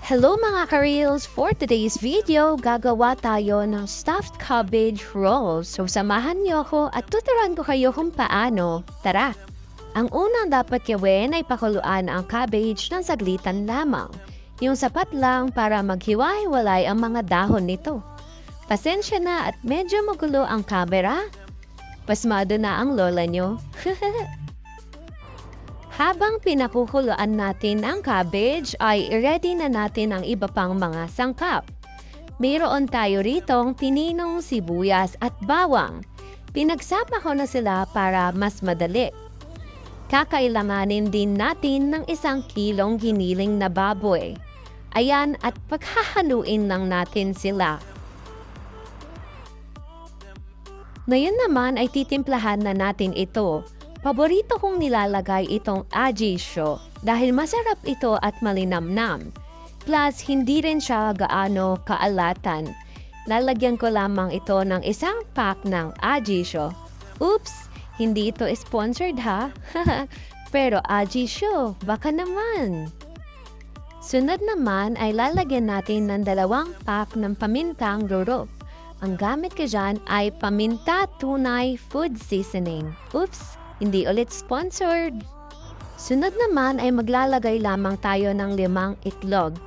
Hello mga ka-reels! For today's video, gagawa tayo ng stuffed cabbage rolls. So samahan niyo ako at tuturuan ko kayo kung paano. Tara! Ang unang dapat gawin ay pakuluan ang cabbage ng saglitan lamang. Yung sapat lang para maghiwa-hiwalay ang mga dahon nito. Pasensya na at medyo magulo ang camera. Pasmado na ang lola nyo. Habang pinakukuluan natin ang cabbage, ay ready na natin ang iba pang mga sangkap. Mayroon tayo ritong pininong sibuyas at bawang. Pinagsama ko na sila para mas madali. Kakailanganin din natin ng 1 kilong giniling na baboy. Ayan, at paghahaluin lang natin sila. Ngayon naman ay titimplahan na natin ito. Paborito kong nilalagay itong ajisyo dahil masarap ito at malinamnam. Plus, hindi rin siya gaano kaalatan. Lalagyan ko lamang ito ng 1 pack ng ajisyo. Oops! Hindi ito sponsored ha? Pero ajisyo, baka naman. Sunod naman ay lalagyan natin ng 2 pack ng pamintang rurok. Ang gamit ko dyan ay paminta tunay food seasoning. Oops! Hindi ulit sponsored. Sunod naman ay maglalagay lamang tayo ng 5 itlog.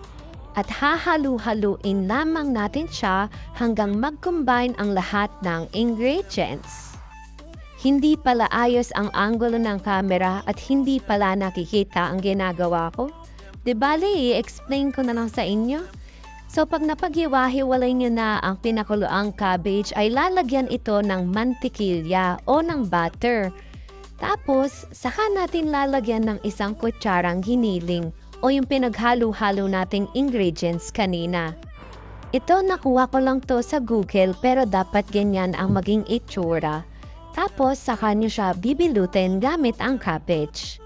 At hahalu-haluin lamang natin siya hanggang mag-combine ang lahat ng ingredients. Hindi pala ayos ang angulo ng camera at hindi pala nakikita ang ginagawa ko. Di bale, i-explain ko na lang sa inyo. So pag napaghiwa-hiwalay nyo na ang pinakuluang cabbage ay lalagyan ito ng mantikilya o ng butter. Tapos, saka natin lalagyan ng 1 kutsarang giniling o yung pinaghalo-halo nating ingredients kanina. Ito nakuha ko lang to sa Google pero dapat ganyan ang maging itsura. Tapos, saka nyo siya bibilutin gamit ang cabbage.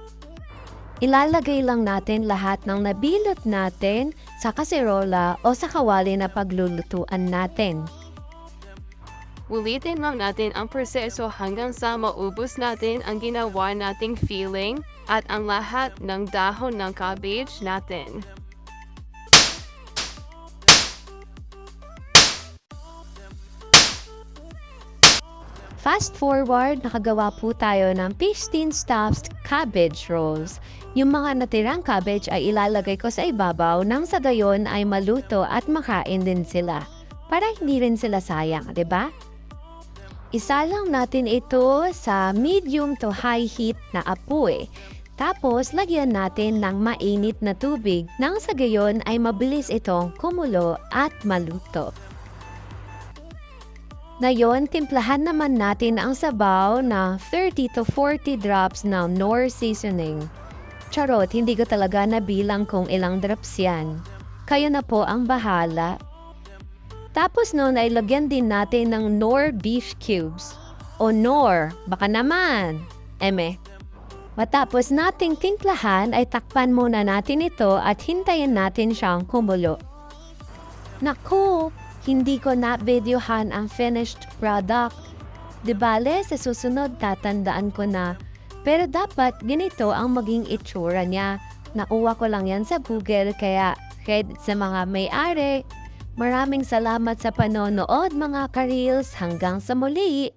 Ilalagay lang natin lahat ng nabilot natin sa kaserola o sa kawali na paglulutuan natin. Ulitin lang natin ang proseso hanggang sa maubos natin ang ginawa nating filling at ang lahat ng dahon ng cabbage natin. Fast forward, nakagawa po tayo ng 15 stuffed cabbage rolls. Yung mga natirang cabbage ay ilalagay ko sa ibabaw nang sa gayon ay maluto at makain din sila. Para hindi rin sila sayang, 'di ba? Isalang natin ito sa medium to high heat na apoy. Tapos, lagyan natin ng mainit na tubig nang sa gayon ay mabilis itong kumulo at maluto. Ngayon, timplahan naman natin ang sabaw na 30 to 40 drops ng Knorr seasoning. Charot, hindi ko talaga nabilang kung ilang drops yan. Kayo na po ang bahala. Tapos noon ay lagyan din natin ng Knorr beef cubes. O Knorr, baka naman. Matapos nating timplahan ay takpan muna natin ito at hintayin natin siyang kumulo. Naku, hindi ko na-videohan ang finished product. Di bale, sa susunod tatandaan ko na. Pero dapat ganito ang maging itsura niya. Nakuha ko lang yan sa Google kaya credit sa mga may-ari. Maraming salamat sa panonood mga ka-reels. Hanggang sa muli!